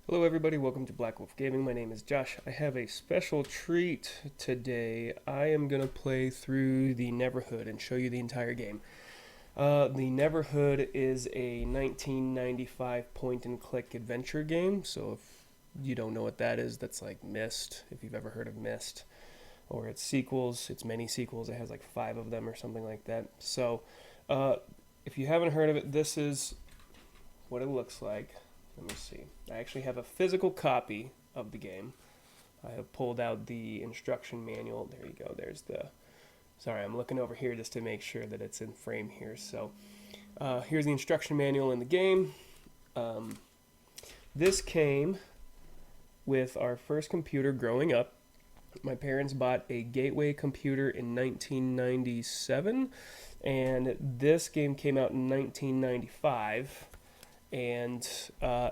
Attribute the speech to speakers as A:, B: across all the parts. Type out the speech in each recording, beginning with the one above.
A: Hello everybody, welcome to Black Wolf Gaming. My name is Josh. I have a special treat today. I am going to play through the Neverhood and show you the entire game. The Neverhood is a 1995 point-and-click adventure game, so if you don't know what that is, that's like Myst, if you've ever heard of Myst. Or its sequels, its many sequels, it has like 5 of them or something like that. So, if you haven't heard of it, this is what it looks like. Let me see. I actually have a physical copy of the game. I have pulled out the instruction manual. There you go. There's the... Sorry, I'm looking over here just to make sure that it's in frame here. So, here's the instruction manual in the game. This came with our first computer growing up. My parents bought a Gateway computer in 1997, and this game came out in 1995. And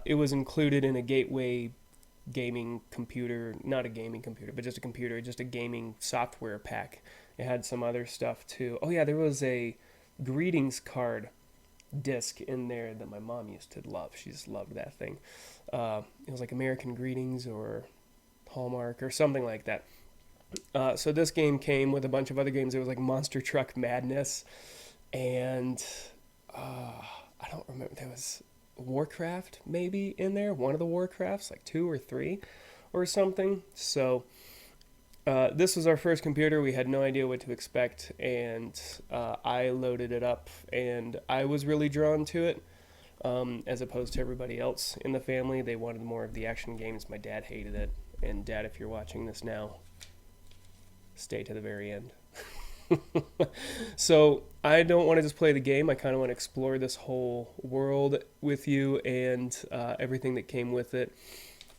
A: it was included in a Gateway gaming computer, not a gaming computer, but just a computer, just a gaming software pack. It had some other stuff too. Oh yeah, there was a greetings card disc in there that my mom used to love. She just loved that thing. It was like American Greetings or Hallmark or something like that. So this game came with a bunch of other games. It was like Monster Truck Madness, and I don't remember, there was Warcraft maybe in there, one of the Warcrafts, like 2 or 3 or something. So this was our first computer. We had no idea what to expect, and I loaded it up, and I was really drawn to it, as opposed to everybody else in the family. They wanted more of the action games. My dad hated it, and Dad, if you're watching this now, stay to the very end. So I don't want to just play the game. I kind of want to explore this whole world with you and everything that came with it.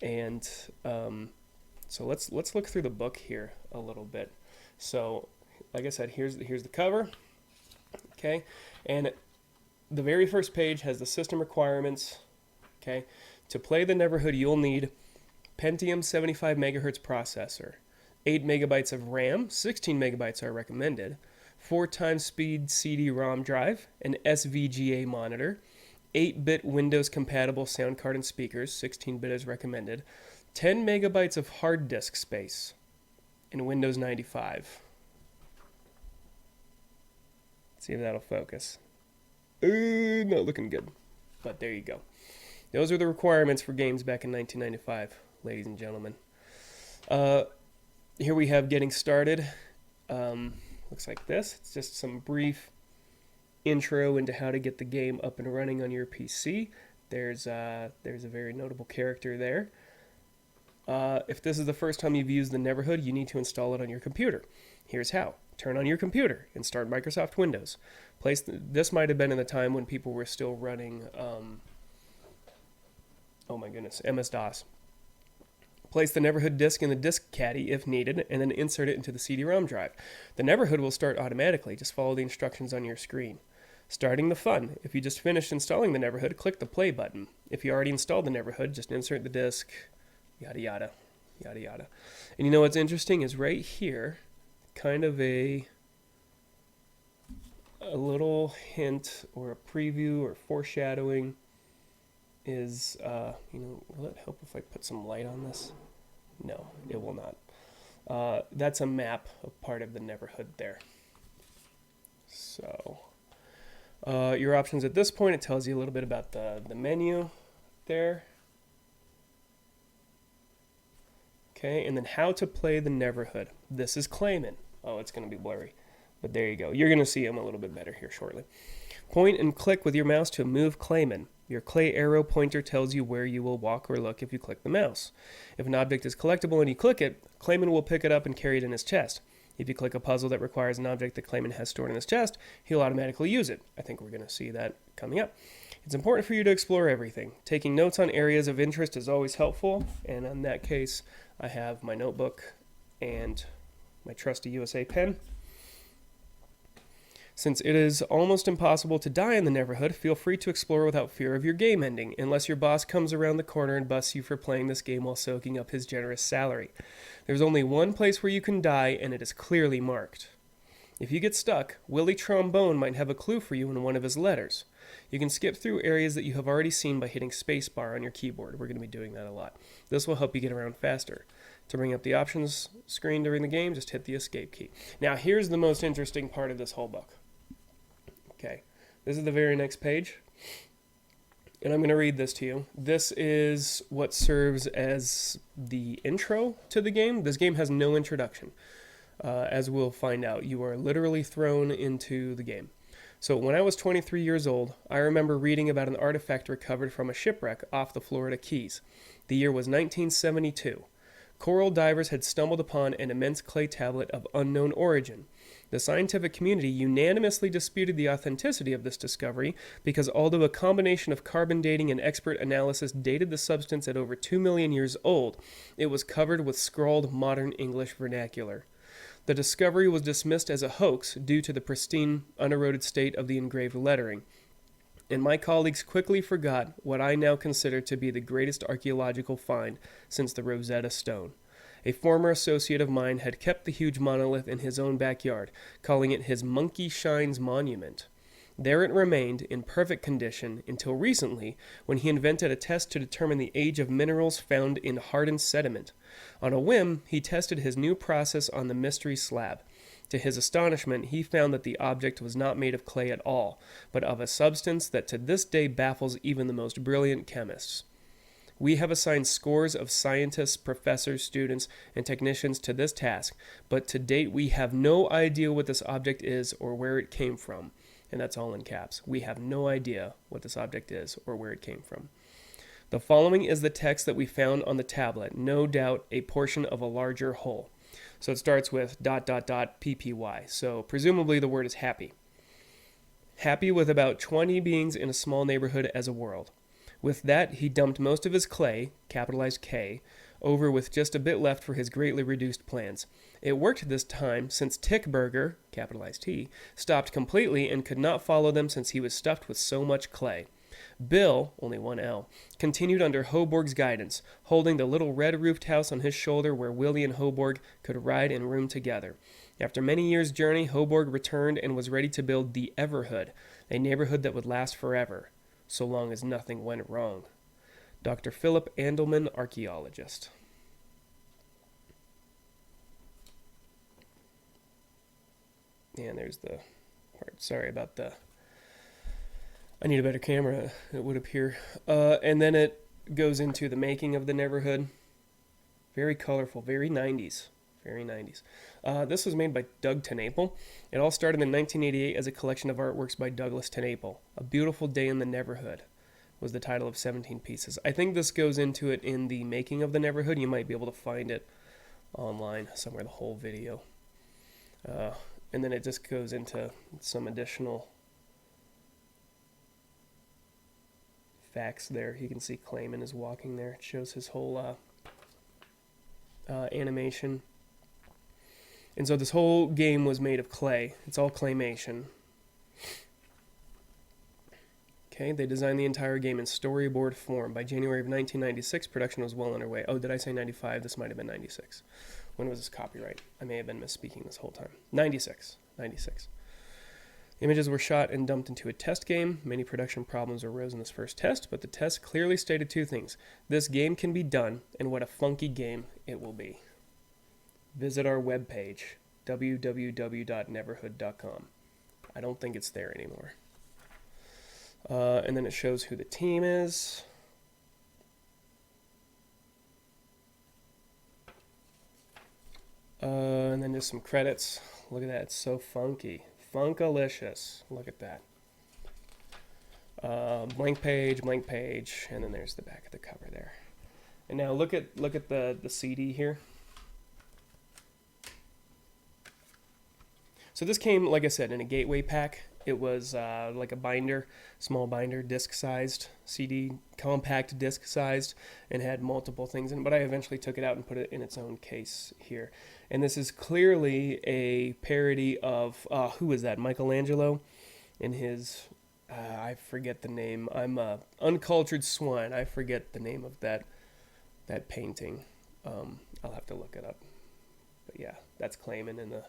A: And so let's look through the book here a little bit. So, like I said, here's the cover. Okay, and the very first page has the system requirements. Okay, to play the Neverhood, you'll need Pentium 75 megahertz processor. 8 megabytes of RAM, 16 megabytes are recommended, 4 times speed CD-ROM drive, an SVGA monitor, 8-bit Windows compatible sound card and speakers, 16-bit is recommended, 10 megabytes of hard disk space in Windows 95. Let's see if that'll focus. Not looking good, but there you go. Those are the requirements for games back in 1995, ladies and gentlemen. Here we have getting started. Looks like this. It's just some brief intro into how to get the game up and running on your PC. There's a very notable character there. If this is the first time you've used the Neverhood, you need to install it on your computer. Here's how. Turn on your computer and start Microsoft Windows. This might have been in the time when people were still running, oh my goodness, MS-DOS. Place the Neverhood disk in the disk caddy if needed, and then insert it into the CD-ROM drive. The Neverhood will start automatically. Just follow the instructions on your screen. Starting the fun. If you just finished installing the Neverhood, click the play button. If you already installed the Neverhood, just insert the disk, yada yada, yada yada. And you know what's interesting is right here, kind of a little hint or a preview or foreshadowing is, will it help if I put some light on this? No, it will not. That's a map of part of the Neverhood there. So, your options at this point, it tells you a little bit about the menu there. Okay, and then how to play the Neverhood. This is Clayman. Oh, it's going to be blurry. But there you go. You're going to see him a little bit better here shortly. Point and click with your mouse to move Clayman. Your clay arrow pointer tells you where you will walk or look if you click the mouse. If an object is collectible and you click it, Clayman will pick it up and carry it in his chest. If you click a puzzle that requires an object that Clayman has stored in his chest, he'll automatically use it. I think we're going to see that coming up. It's important for you to explore everything. Taking notes on areas of interest is always helpful, and in that case, I have my notebook and my trusty USA pen. Since it is almost impossible to die in the Neverhood, feel free to explore without fear of your game ending, unless your boss comes around the corner and busts you for playing this game while soaking up his generous salary. There's only one place where you can die, and it is clearly marked. If you get stuck, Willie Trombone might have a clue for you in one of his letters. You can skip through areas that you have already seen by hitting spacebar on your keyboard. We're going to be doing that a lot. This will help you get around faster. To bring up the options screen during the game, just hit the escape key. Now, here's the most interesting part of this whole book. Okay, this is the very next page, and I'm going to read this to you. This is what serves as the intro to the game. This game has no introduction. As we'll find out, you are literally thrown into the game. So when I was 23 years old, I remember reading about an artifact recovered from a shipwreck off the Florida Keys. The year was 1972. Coral divers had stumbled upon an immense clay tablet of unknown origin. The scientific community unanimously disputed the authenticity of this discovery because although a combination of carbon dating and expert analysis dated the substance at over 2 million years old, it was covered with scrawled modern English vernacular. The discovery was dismissed as a hoax due to the pristine, uneroded state of the engraved lettering, and my colleagues quickly forgot what I now consider to be the greatest archaeological find since the Rosetta Stone. A former associate of mine had kept the huge monolith in his own backyard, calling it his Monkey Shines Monument. There it remained, in perfect condition, until recently, when he invented a test to determine the age of minerals found in hardened sediment. On a whim, he tested his new process on the mystery slab. To his astonishment, he found that the object was not made of clay at all, but of a substance that to this day baffles even the most brilliant chemists. We have assigned scores of scientists, professors, students, and technicians to this task, but to date we have no idea what this object is or where it came from. And that's all in caps. We have no idea what this object is or where it came from. The following is the text that we found on the tablet, no doubt a portion of a larger whole. So it starts with ... ppy. So presumably the word is happy. Happy with about 20 beings in a small neighborhood as a world. With that, he dumped most of his clay, capitalized K, over with just a bit left for his greatly reduced plans. It worked this time since Tickburger, capitalized T, stopped completely and could not follow them since he was stuffed with so much clay. Bill, only one L, continued under Hoborg's guidance, holding the little red-roofed house on his shoulder where Willie and Hoborg could ride and room together. After many years' journey, Hoborg returned and was ready to build the Everhood, a neighborhood that would last forever, so long as nothing went wrong. Dr. Philip Andelman, archaeologist. And there's the part. Sorry about the... I need a better camera, it would appear. And then it goes into the making of the Neverhood. Very colorful, very 90s. Very 90s. This was made by Doug TenNapel. It all started in 1988 as a collection of artworks by Douglas TenNapel. A Beautiful Day in the Neverhood was the title of 17 pieces. I think this goes into it in the making of the Neverhood. You might be able to find it online somewhere, the whole video. And then it just goes into some additional facts there. You can see Clayman is walking there. It shows his whole animation. And so this whole game was made of clay. It's all claymation. Okay, they designed the entire game in storyboard form. By January of 1996, production was well underway. Oh, did I say 95? This might have been 96. When was this copyright? I may have been misspeaking this whole time. 96. Images were shot and dumped into a test game. Many production problems arose in this first test, but the test clearly stated two things. This game can be done, and what a funky game it will be. Visit our webpage, www.neverhood.com. I don't think it's there anymore. And then it shows who the team is. And then just some credits. Look at that, it's so funky. Funkalicious. Look at that. Blank page, and then there's the back of the cover there. And now look at the CD here. So this came, like I said, in a gateway pack. It was like a binder, small binder, disc-sized CD, compact disc-sized, and had multiple things in it. But I eventually took it out and put it in its own case here. And this is clearly a parody of, who is that? Michelangelo in his, I forget the name. I'm a uncultured swine. I forget the name of that painting. I'll have to look it up. But yeah, that's Clayman in the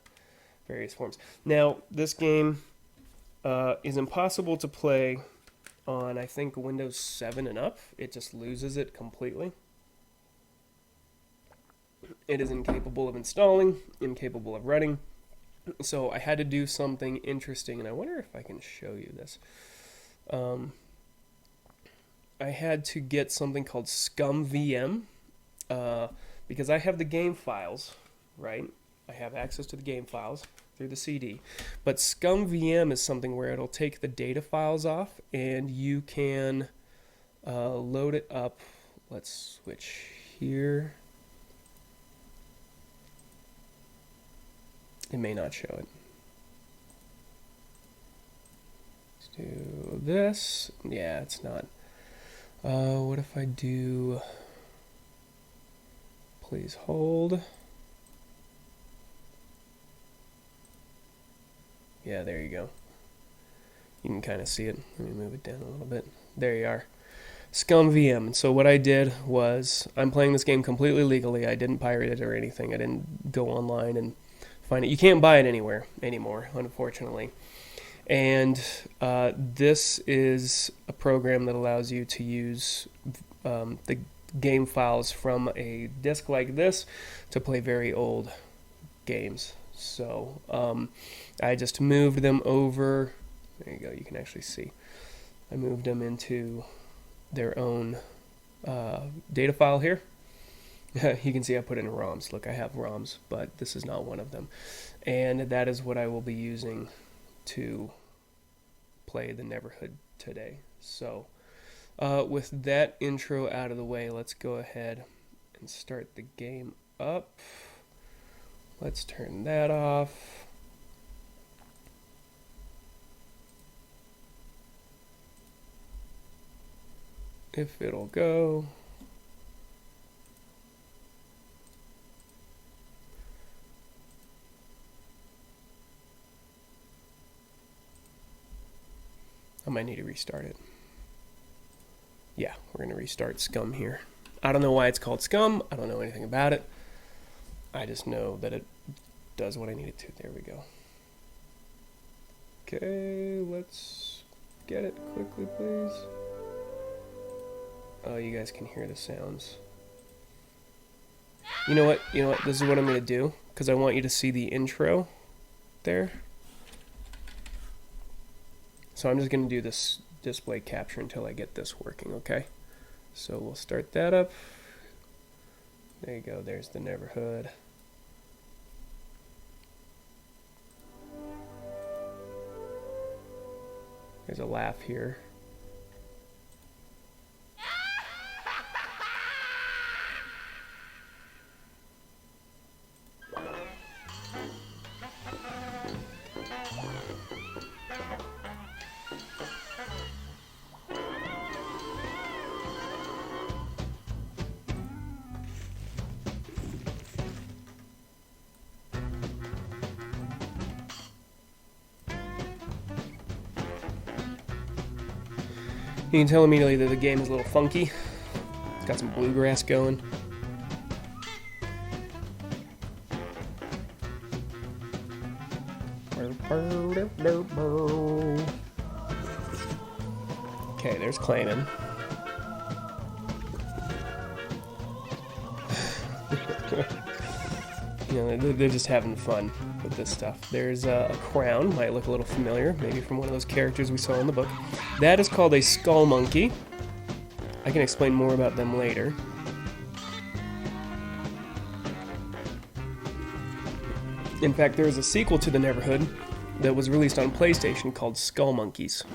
A: various forms. Now, this game is impossible to play on, I think, Windows 7 and up. It just loses it completely. It is incapable of installing, incapable of running. So I had to do something interesting, and I wonder if I can show you this. I had to get something called ScumVM, because I have the game files, right? I have access to the game files through the CD. But ScumVM is something where it'll take the data files off, and you can load it up. Let's switch here. It may not show it. Let's do this. Yeah, it's not. What if I do... Please hold. Yeah, there you go. You can kind of see it. Let me move it down a little bit. There you are. ScumVM. And so what I did was, I'm playing this game completely legally. I didn't pirate it or anything. I didn't go online and find it. You can't buy it anywhere anymore, unfortunately. And this is a program that allows you to use the game files from a disk like this to play very old games. So I just moved them over. There you go. You can actually see. I moved them into their own data file here. You can see I put in ROMs. Look, I have ROMs, but this is not one of them. And that is what I will be using to play the Neverhood today. So with that intro out of the way, let's go ahead and start the game up. Let's turn that off. If it'll go. I might need to restart it. Yeah, we're going to restart Scum here. I don't know why it's called Scum. I don't know anything about it. I just know that it does what I need it to. There we go. Okay, let's get it quickly, please. Oh, you guys can hear the sounds. You know what? You know what? This is what I'm going to do, because I want you to see the intro there. So I'm just going to do this display capture until I get this working, okay? So we'll start that up. There you go. There's the Neverhood. There's a laugh here. You can tell immediately that the game is a little funky. It's got some bluegrass going. Okay, there's Clayman. You know, they're just having fun with this stuff. There's a crown, might look a little familiar, maybe from one of those characters we saw in the book. That is called a skull monkey. I can explain more about them later. In fact, there is a sequel to the Neverhood that was released on PlayStation called Skull Monkeys.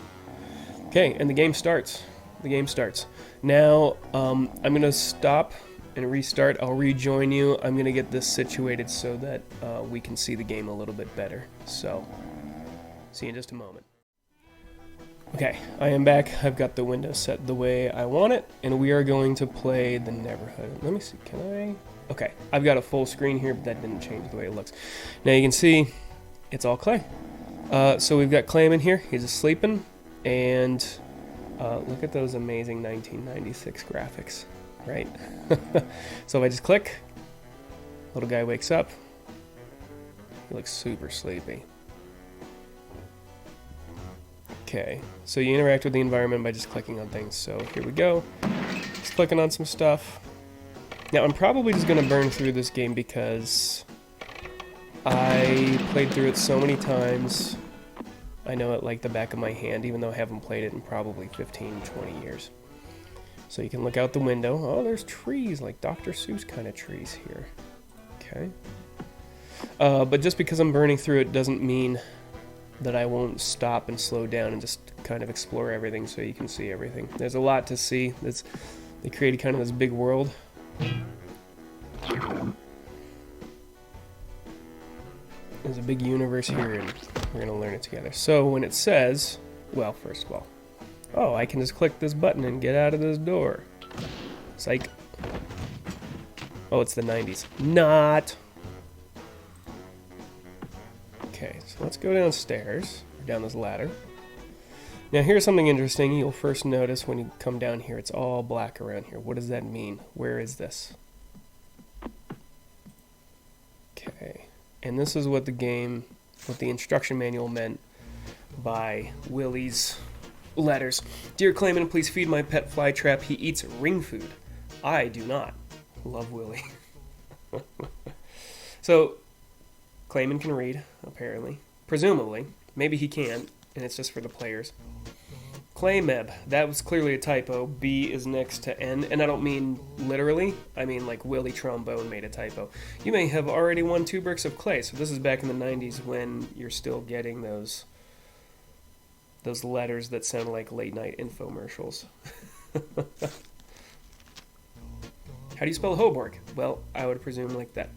A: Okay, and the game starts. The game starts. Now, I'm going to stop and restart. I'll rejoin you. I'm going to get this situated so that we can see the game a little bit better. So, see you in just a moment. Okay, I am back. I've got the window set the way I want it, and we are going to play the Neverhood. Let me see, can I? Okay, I've got a full screen here, but that didn't change the way it looks. Now you can see it's all Clay. So we've got Clayman here. He's sleeping, and look at those amazing 1996 graphics, right? So if I just click, little guy wakes up. He looks super sleepy. Okay, so you interact with the environment by just clicking on things. So here we go. Just clicking on some stuff. Now I'm probably just going to burn through this game because I played through it so many times. I know it like the back of my hand, even though I haven't played it in probably 15, 20 years. So you can look out the window. Oh, there's trees, like Dr. Seuss kind of trees here. Okay. But just because I'm burning through it doesn't mean that I won't stop and slow down and just kind of explore everything so you can see everything. There's a lot to see. They created kind of this big world. There's a big universe here, and we're going to learn it together. So when it says, well, first of all, oh, I can just click this button and get out of this door. Psych. Oh, it's the 90s. Not. Okay, so let's go downstairs, down this ladder. Now here's something interesting you'll first notice when you come down here. It's all black around here. What does that mean? Where is this? Okay, and this is what the instruction manual meant by Willie's letters. Dear Clayman, please feed my pet flytrap. He eats ring food. I do not. Love Willie. So, Clayman can read, apparently. Presumably. Maybe he can't, and it's just for the players. Claymeb. That was clearly a typo. B is next to N, and I don't mean literally. I mean like Willie Trombone made a typo. You may have already won 2 bricks of clay. So this is back in the 90s when you're still getting those letters that sound like late night infomercials. How do you spell Hoborg? Well, I would presume like that.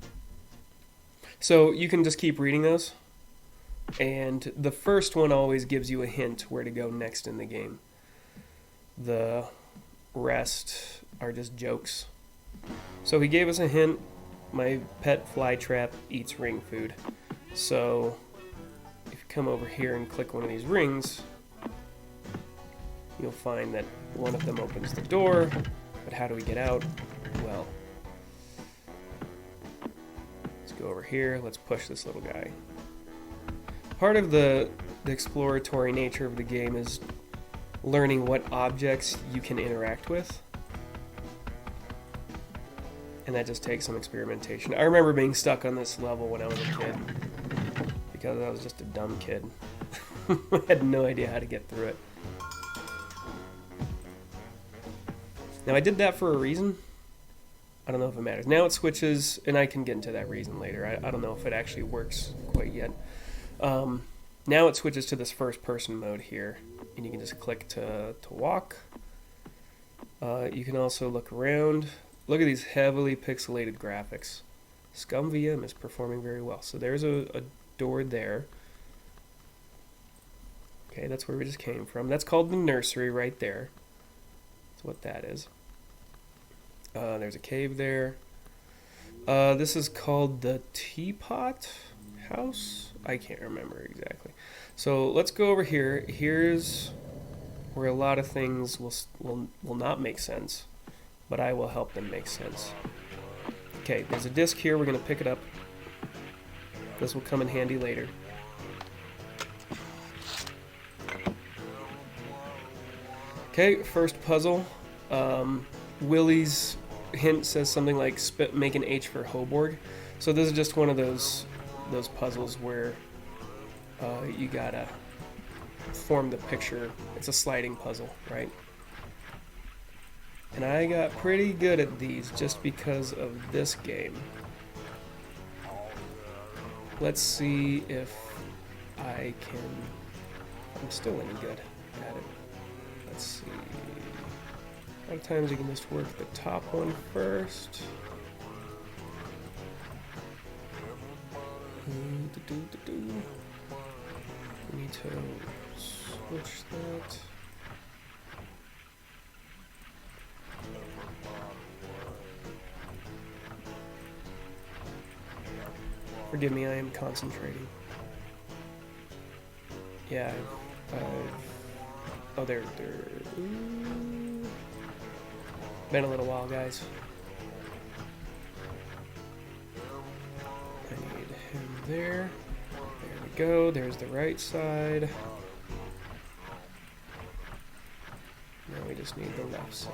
A: So you can just keep reading those, and the first one always gives you a hint where to go next in the game. The rest are just jokes. So he gave us a hint. My pet flytrap eats ring food. So if you come over here and click one of these rings, you'll find that one of them opens the door. But how do we get out? Well, let's go over here. Let's push this little guy. Part of the exploratory nature of the game is learning what objects you can interact with. And that just takes some experimentation. I remember being stuck on this level when I was a kid because I was just a dumb kid. I had no idea how to get through it. Now I did that for a reason. I don't know if it matters. Now it switches, and I can get into that reason later. I don't know if it actually works quite yet. Now it switches to this first person mode here, and you can just click to walk. You can also look around. Look at these heavily pixelated graphics. Scum VM is performing very well. So there's a door there. Okay, that's where we just came from. That's called the nursery right there. That's what that is. There's a cave there. This is called the Teapot House? I can't remember exactly. So let's go over here. Here's where a lot of things will not make sense, but I will help them make sense. Okay, there's a disc here. We're going to pick it up. This will come in handy later. Okay, first puzzle. Willie's hint says something like make an H for Hoborg. So this is just one of those puzzles where you gotta form the picture. It's a sliding puzzle, right? And I got pretty good at these just because of this game. Let's see if I'm still any good at it. Let's see. A lot of times you can just work the top one first. We need to switch that. Forgive me, I am concentrating. Yeah, oh, there. Been a little while, guys. I need him there. There we go. There's the right side. Now we just need the left side.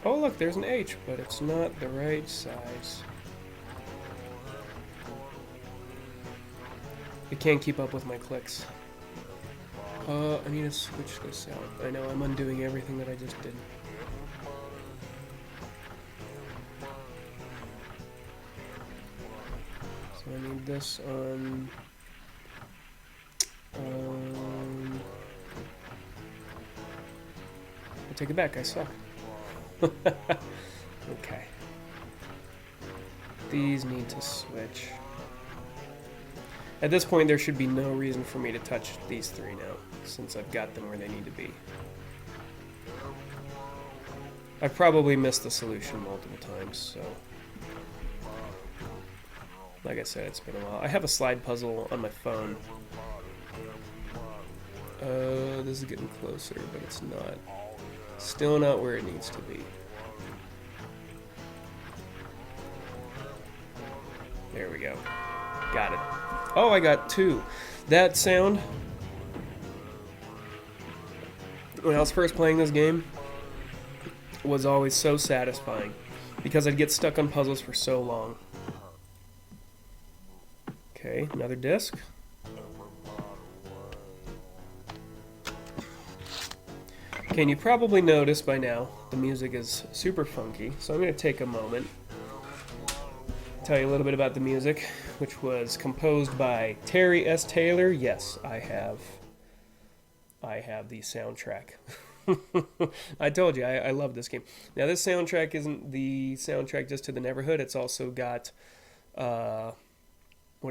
A: Oh look, there's an H, but it's not the right size. It can't keep up with my clicks. I need to switch this out. I know, I'm undoing everything that I just did. So I need this on... I take it back, I suck. Okay. These need to switch. At this point, there should be no reason for me to touch these three now, since I've got them where they need to be. I've probably missed the solution multiple times, so... Like I said, it's been a while. I have a slide puzzle on my phone. This is getting closer, but it's not. Still not where it needs to be. There we go. Got it. Oh, I got two. That sound, when I was first playing this game, was always so satisfying because I'd get stuck on puzzles for so long. Okay, another disc. Okay, and you probably noticed by now the music is super funky, so I'm going to take a moment, tell you a little bit about the music, which was composed by Terry S. Taylor. Yes, I have the soundtrack. I told you, I love this game. Now, this soundtrack isn't the soundtrack just to the Neverhood. It's also got, what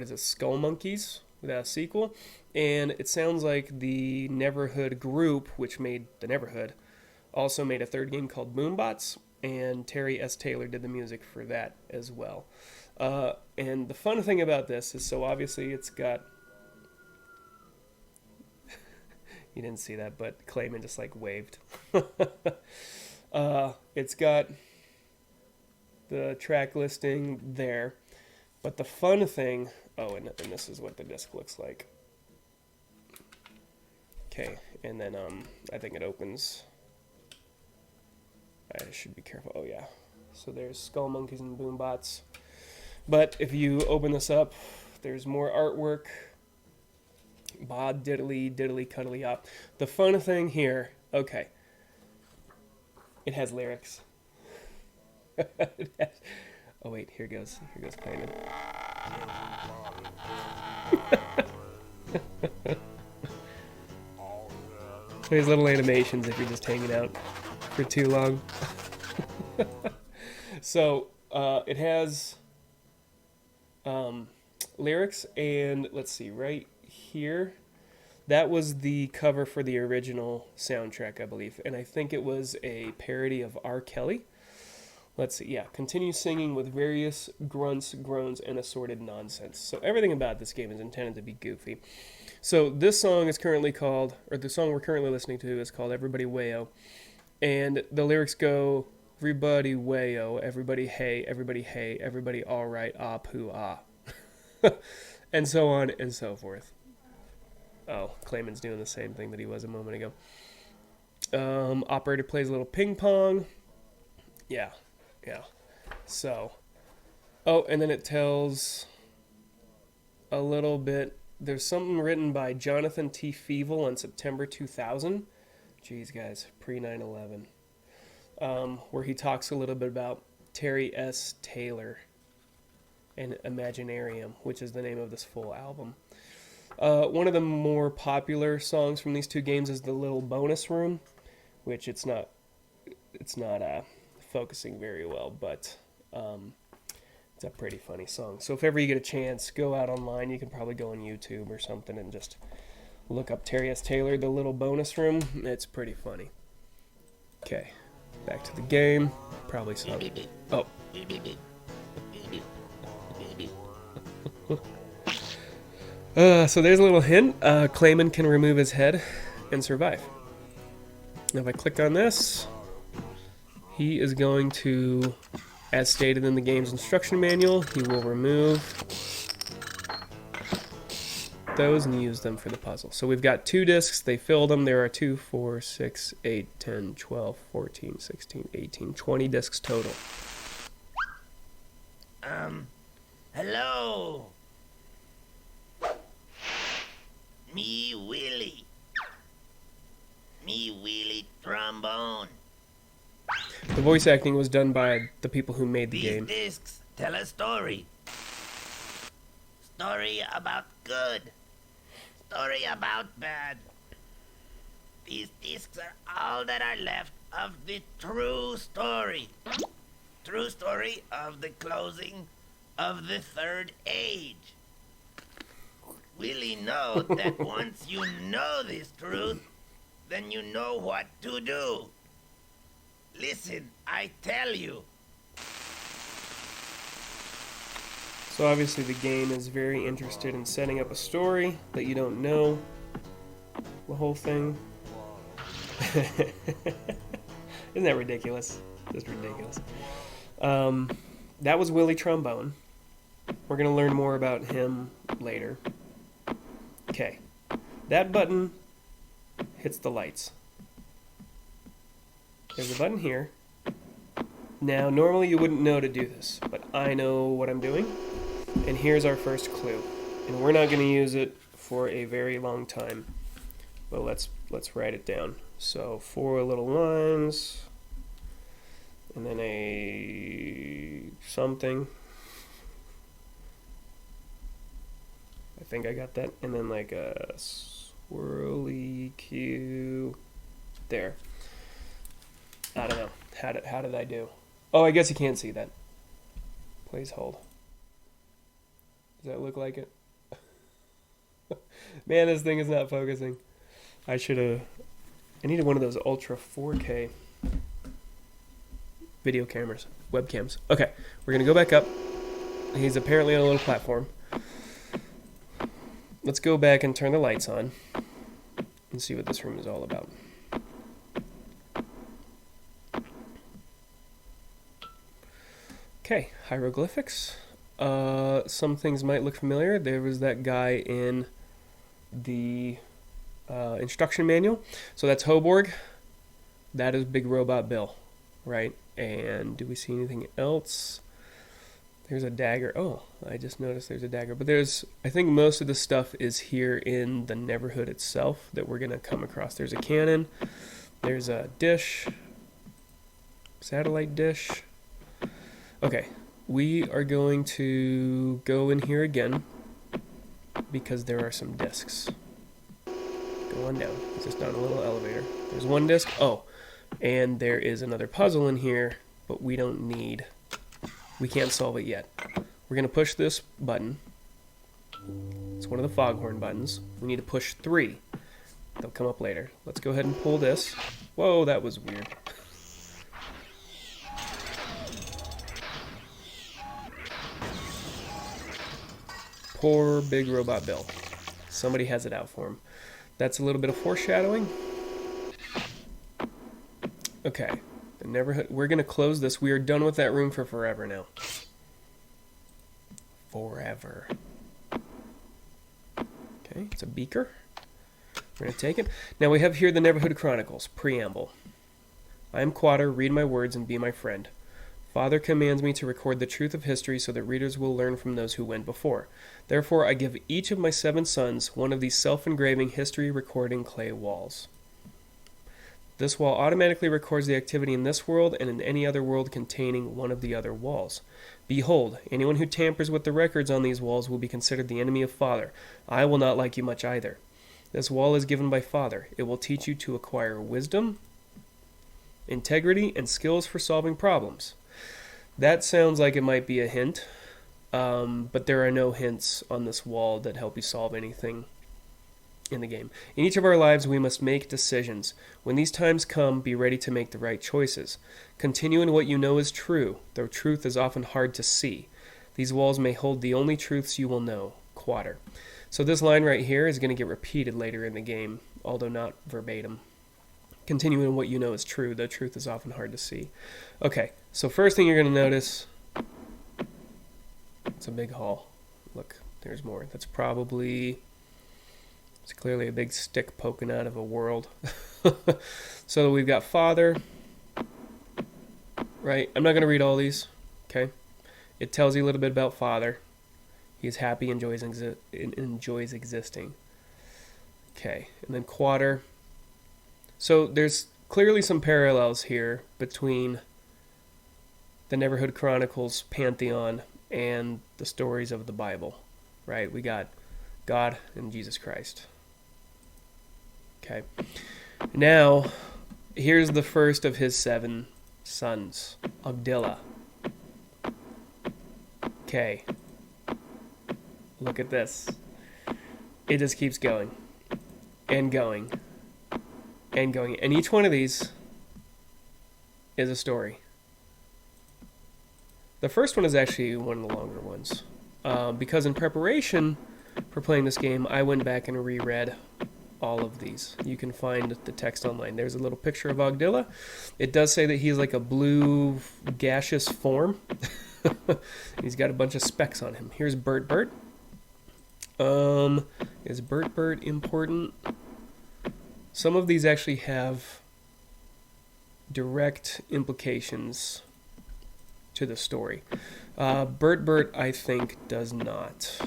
A: is it, Skull Monkeys, with a sequel. And it sounds like the Neverhood group, which made the Neverhood, also made a third game called Moonbots, and Terry S. Taylor did the music for that as well. And the fun thing about this is, so obviously it's got... You didn't see that, but Clayman just like waved. It's got the track listing there. But the fun thing... Oh, and this is what the disc looks like. Okay, and then I think it opens... I should be careful. Oh, yeah. So there's Skull Monkeys and Boombots. But if you open this up, there's more artwork. Bod diddly diddly cuddly up. The fun thing here, okay, it has lyrics. Oh wait, here goes Clayman. There's little animations if you're just hanging out for too long. So it has lyrics, and let's see, right here, that was the cover for the original soundtrack, I believe, and I think it was a parody of R. Kelly. Let's see, yeah, continue singing with various grunts, groans, and assorted nonsense. So everything about this game is intended to be goofy. So this song is currently called, or the song we're currently listening to is called Everybody Wayo, and the lyrics go, everybody wayo, everybody hey, everybody alright, ah, poo, ah. And so on and so forth. Oh, Clayman's doing the same thing that he was a moment ago. Operator plays a little ping pong. Yeah. So, oh, and then it tells a little bit. There's something written by Jonathan T. Feeble on September 2000. Jeez, guys, pre-9/11. Where he talks a little bit about Terry S. Taylor and Imaginarium, which is the name of this full album. One of the more popular songs from these two games is The Little Bonus Room, which it's not focusing very well, but it's a pretty funny song. So if ever you get a chance, go out online. You can probably go on YouTube or something and just look up Terry S. Taylor, The Little Bonus Room. It's pretty funny. Okay, back to the game. Probably some... Oh. So there's a little hint. Clayman can remove his head and survive. Now if I click on this, He is going to, as stated in the game's instruction manual, he will remove those and use them for the puzzle. So we've got 2 discs, they filled them. There are 2, 4, 6, 8, 10, 12, 14, 16, 18, 20 discs total.
B: Hello. Me Willie trombone.
A: The voice acting was done by the people who made the game.
B: These discs tell a story. Story about good. Story about bad. These discs are all that are left of the true story. True story of the closing of the Third Age. Willie knows that once you know this truth, then you know what to do. Listen, I tell you.
A: So obviously the game is very interested in setting up a story that you don't know the whole thing. Isn't that ridiculous? Just ridiculous. That was Willie Trombone. We're going to learn more about him later. Okay. That button hits the lights. There's a button here. Now, normally you wouldn't know to do this, but I know what I'm doing. And here's our first clue. And we're not going to use it for a very long time. But let's write it down. So 4 little lines, and then a something. I think I got that. And then like a swirly Q. There. I don't know. How did I do? Oh, I guess you can't see that. Please hold. Does that look like it? Man, this thing is not focusing. I needed one of those Ultra 4K video cameras, webcams. Okay, we're going to go back up. He's apparently on a little platform. Let's go back and turn the lights on and see what this room is all about. Okay, hieroglyphics. Some things might look familiar. There was that guy in the instruction manual. So that's Hoborg. That is Big Robot Bill, right? And do we see anything else? There's a dagger. Oh, I just noticed there's a dagger. But I think most of the stuff is here in the Neverhood itself that we're going to come across. There's a cannon. There's a dish. Satellite dish. Okay, we are going to go in here again because there are some discs. Go on down. It's just down a little elevator. There's one disc. Oh, and there is another puzzle in here, but we can't solve it yet. We're going to push this button. It's one of the foghorn buttons. We need to push 3. They'll come up later. Let's go ahead and pull this. Whoa, that was weird. Poor Big Robot Bill. Somebody has it out for him. That's a little bit of foreshadowing. Okay. We're going to close this. We are done with that room for forever now. Forever. Okay, it's a beaker. We're going to take it. Now we have here the Neverhood Chronicles. Preamble. I am Quater. Read my words and be my friend. Father commands me to record the truth of history so that readers will learn from those who went before. Therefore, I give each of my 7 sons one of these self-engraving history recording clay walls. This wall automatically records the activity in this world and in any other world containing one of the other walls. Behold, anyone who tampers with the records on these walls will be considered the enemy of Father. I will not like you much either. This wall is given by Father. It will teach you to acquire wisdom, integrity, and skills for solving problems. That sounds like it might be a hint, but there are no hints on this wall that help you solve anything in the game. In each of our lives, we must make decisions. When these times come, be ready to make the right choices. Continue in what you know is true, though truth is often hard to see. These walls may hold the only truths you will know. Quater. So this line right here is going to get repeated later in the game, although not verbatim. continuing what you know is true. The truth is often hard to see. Okay, so first thing you're going to notice, it's a big hall. Look, there's more. That's probably, it's clearly a big stick poking out of a world. So we've got Father, right? I'm not going to read all these, okay? It tells you a little bit about Father. He's happy, enjoys existing. Okay, and then Quater. So there's clearly some parallels here between the Neverhood Chronicles pantheon and the stories of the Bible, right? We got God and Jesus Christ. Okay. Now, here's the first of his 7 sons, Ogdilla. Okay. Look at this. It just keeps going and going and going. And each one of these is a story. The first one is actually one of the longer ones. Because in preparation for playing this game, I went back and reread all of these. You can find the text online. There's a little picture of Ogdilla. It does say that he's like a blue gaseous form. He's got a bunch of specks on him. Here's Bert Bert. Is Bert Bert important? Some of these actually have direct implications to the story. Bert Bert, I think, does not.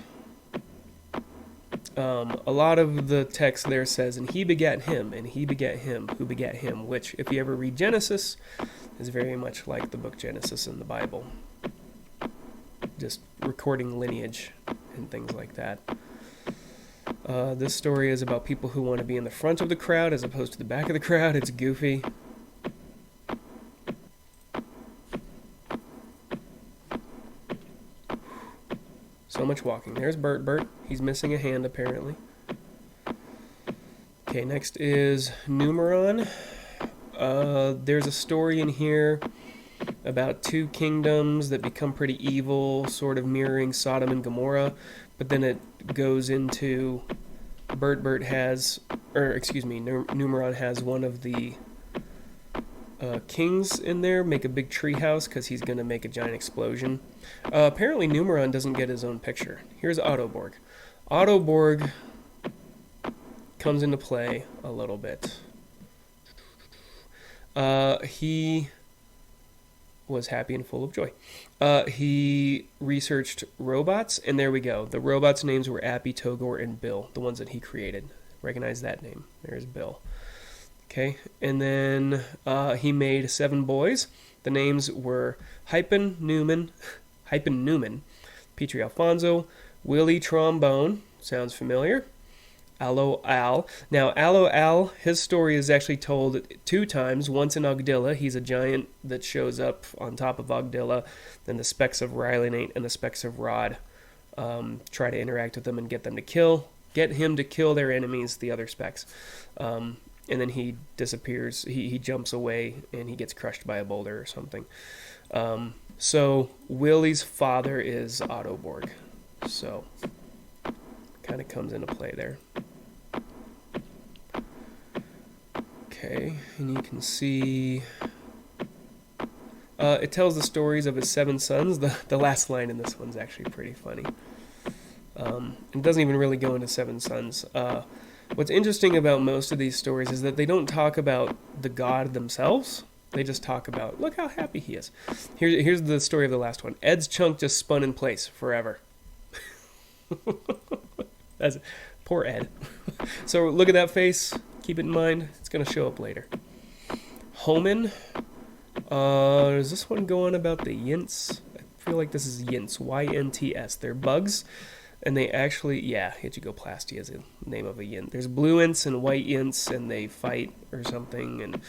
A: A lot of the text there says, and he begat him, and he begat him, who begat him, which, if you ever read Genesis, is very much like the book Genesis in the Bible. Just recording lineage and things like that. This story is about people who want to be in the front of the crowd as opposed to the back of the crowd. It's goofy. So much walking. There's Bert Bert. He's missing a hand, apparently. Okay, next is Numeron. There's a story in here about 2 kingdoms that become pretty evil, sort of mirroring Sodom and Gomorrah. But then it goes into Numeron has one of the kings in there make a big tree house because he's going to make a giant explosion. Apparently Numeron doesn't get his own picture. Here's Ottoborg. Ottoborg comes into play a little bit. He was happy and full of joy. He researched robots, and there we go. The robots' names were Appy, Togor, and Bill, the ones that he created. Recognize that name. There's Bill. Okay, and then he made 7 boys. The names were Hypen Newman, Petri Alfonso, Willie Trombone, sounds familiar, Allo Al. Now, Allo Al, his story is actually told 2 times. Once in Ogdilla, he's a giant that shows up on top of Ogdilla. Then the Specks of Rylanate and the Specks of Rod try to interact with them and get him to kill their enemies, the other Specks. And then he disappears. He jumps away and he gets crushed by a boulder or something. So Willie's father is Ottoborg. So kind of comes into play there. Okay, and you can see it tells the stories of his 7 sons. The last line in this one's actually pretty funny. It doesn't even really go into 7 sons. What's interesting about most of these stories is that they don't talk about the god themselves. They just talk about, look how happy he is. Here's the story of the last one. Ed's chunk just spun in place forever. That's poor Ed. So look at that face. Keep it in mind. It's going to show up later. Homan. Does this one go on about the Yints? I feel like this is Yints. Y-N-T-S. They're bugs. And they actually, Higigoplasty is the name of a Yint. There's blue Ints and white Ints, and they fight or something, and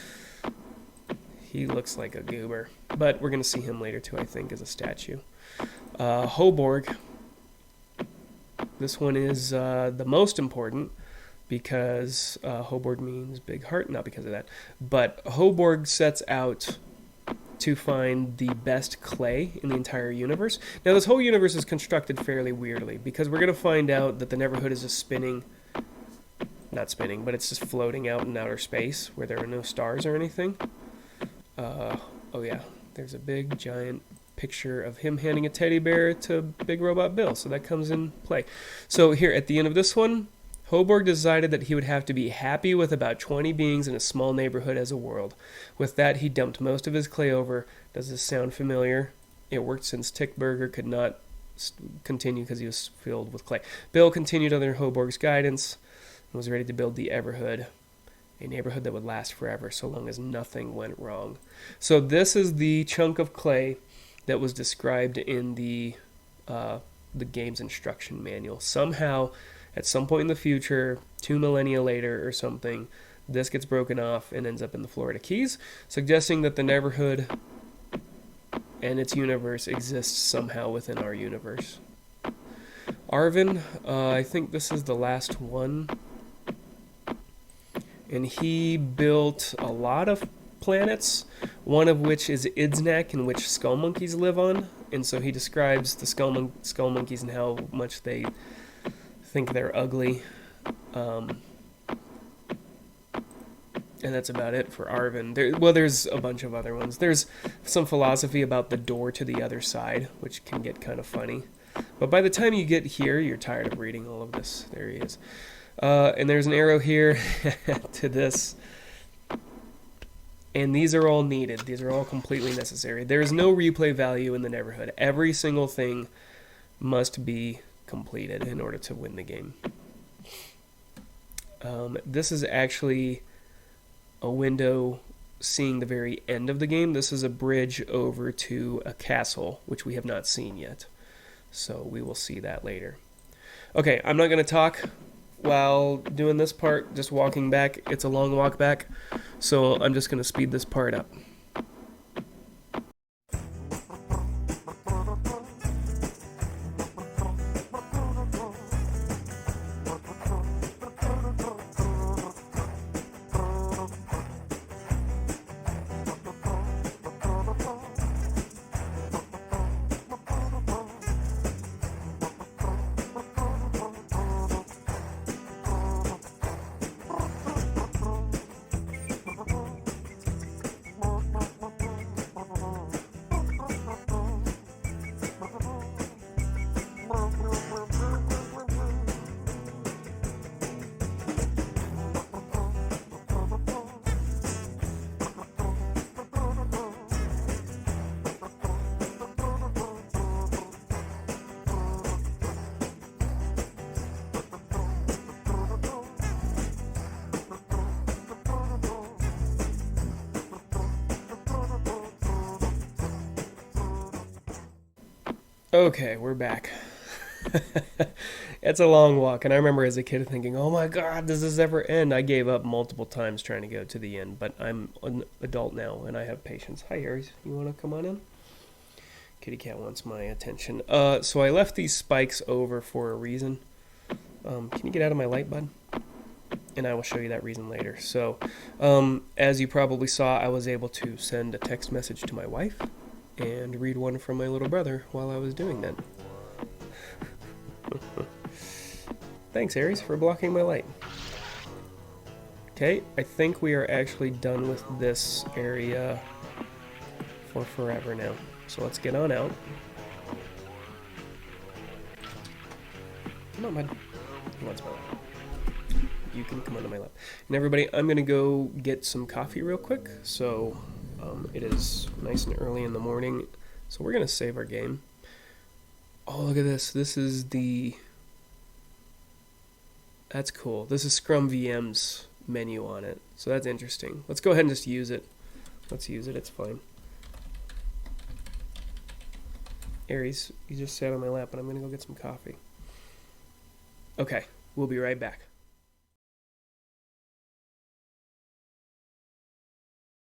A: he looks like a goober. But we're going to see him later, too, I think, as a statue. Hoborg. This one is the most important, because Hoborg means big heart, not because of that. But Hoborg sets out to find the best clay in the entire universe. Now, this whole universe is constructed fairly weirdly, because we're going to find out that the Neverhood is just spinning not spinning, but it's just floating out in outer space where there are no stars or anything. Oh yeah, there's a big giant picture of him handing a teddy bear to Big Robot Bill, so that comes in play. So here at the end of this one, Hoborg decided that he would have to be happy with about 20 beings in a small neighborhood as a world. With that, he dumped most of his clay over. Does this sound familiar? It worked since Tickburger could not continue because he was filled with clay. Bill continued under Hoborg's guidance and was ready to build the Everhood, a neighborhood that would last forever so long as nothing went wrong. So this is the chunk of clay that was described in the game's instruction manual. Somehow, at some point in the future, 2 millennia later or something, this gets broken off and ends up in the Florida Keys, suggesting that the Neverhood and its universe exists somehow within our universe. Arvin, I think this is the last one, and he built a lot of planets, one of which is Idznak, in which skull monkeys live on, and so he describes the skull monkeys and how much they think they're ugly, and that's about it for Arvin. There's a bunch of other ones. There's some philosophy about the door to the other side, which can get kind of funny, but by the time you get here, you're tired of reading all of this. There he is, and there's an arrow here to this, and these are all needed. These are all completely necessary. There is no replay value in the Neverhood. Every single thing must be completed in order to win the game. This is actually a window seeing the very end of the game. This is a bridge over to a castle, which we have not seen yet. So we will see that later. Okay, I'm not going to talk while doing this part, just walking back. It's a long walk back, so I'm just going to speed this part up. Okay, we're back. It's a long walk, and I remember as a kid thinking, oh my god, does this ever end? I gave up multiple times trying to go to the end, but I'm an adult now, and I have patience. Hi, Aries. You want to come on in? Kitty cat wants my attention. So I left these spikes over for a reason. Can you get out of my light, bud? And I will show you that reason later. So, as you probably saw, I was able to send a text message to my wife and read one from my little brother while I was doing that. Thanks, Aries, for blocking my light. Okay, I think we are actually done with this area for forever now. So let's get on out. Come on, bud. He wants my lap. You can come onto my lap. And everybody, I'm going to go get some coffee real quick. So it is nice and early in the morning. So we're going to save our game. Oh, look at this. This is the... That's cool. This is Scrum VM's menu on it. So that's interesting. Let's go ahead and just use it. Let's use it. It's fine. Aries, you just sat on my lap, and I'm going to go get some coffee. Okay, we'll be right back.